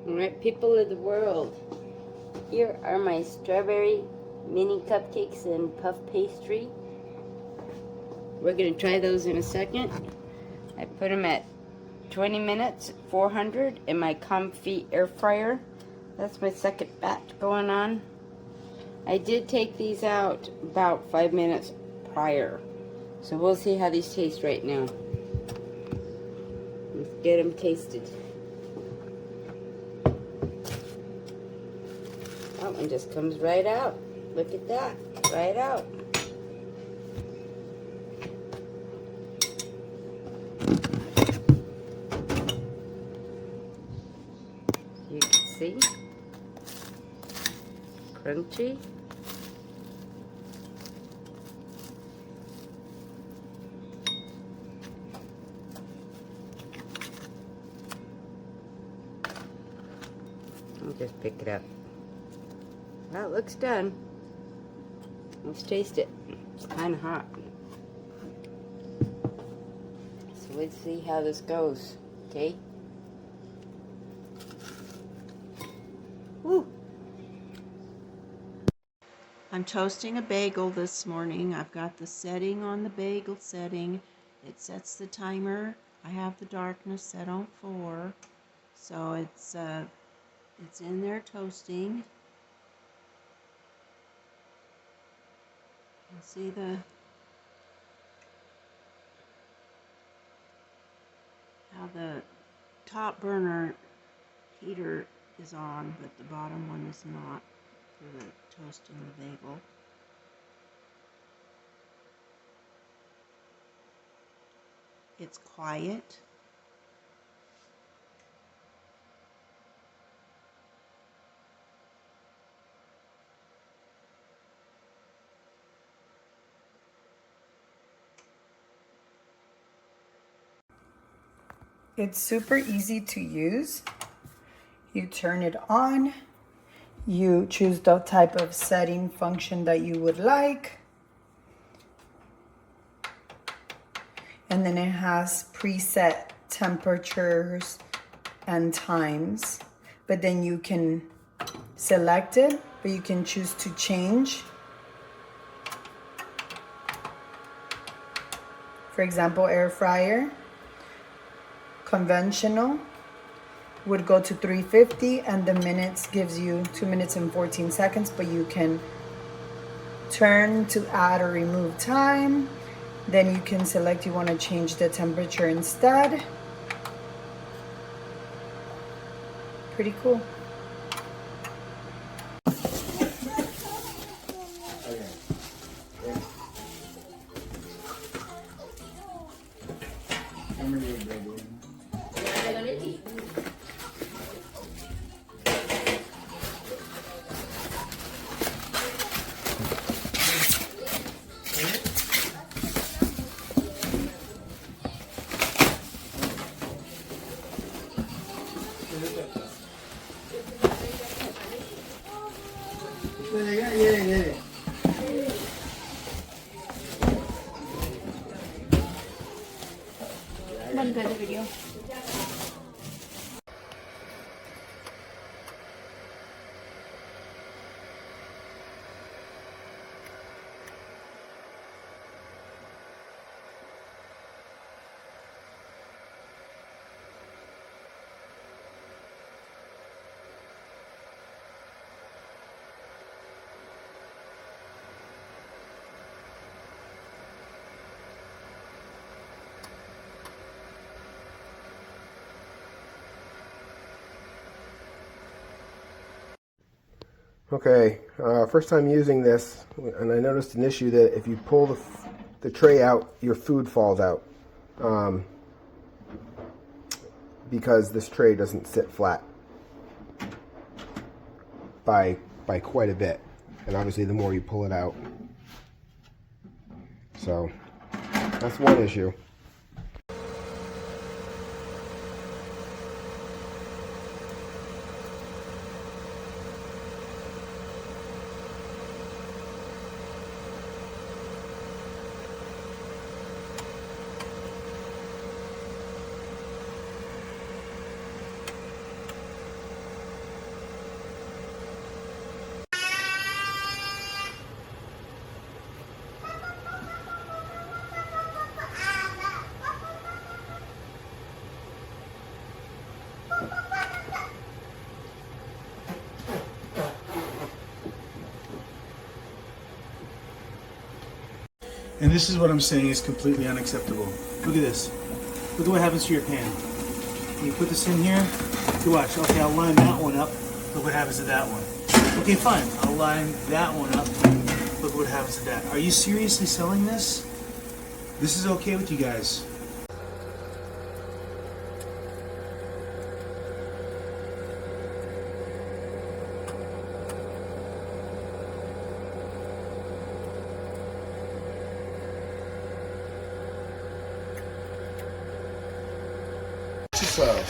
Alright, people of the world, here are my strawberry mini cupcakes and puff pastry. We're going to try those in a second. I put them at 20 minutes, 400 in my COMFEE air fryer. That's my second batch going on. I did take these out about 5 minutes prior. So we'll see how these taste right now. Let's get them tasted. That one just comes right out. Look at that, right out. You can see, crunchy. I'll just pick it up. Well, it looks done. Let's taste it. It's kind of hot. So let's see how this goes, okay? Woo! I'm toasting a bagel this morning. I've got the setting on the bagel setting. It sets the timer. I have the darkness set on 4. So it's in there toasting. You see how the top burner heater is on, but the bottom one is not for the toasting the bagel. It's quiet. It's super easy to use. You turn it on, you choose the type of setting function that you would like, and then it has preset temperatures and times, but then you can select it, but you can choose to change. For example, air fryer. Conventional would go to 350 and the minutes gives you 2 minutes and 14 seconds, but you can turn to add or remove time. Then you can select you want to change the temperature instead. Pretty cool. बंद कर दे video. Okay, first time using this, and I noticed an issue that if you pull the tray out, your food falls out, because this tray doesn't sit flat by quite a bit, and obviously the more you pull it out. So that's one issue. And this is what I'm saying is completely unacceptable. Look at this. Look at what happens to your pan. When you put this in here, you watch. Okay, I'll line that one up. Look what happens to that one. Okay, fine. I'll line that one up. Look what happens to that. Are you seriously selling this? This is okay with you guys? So.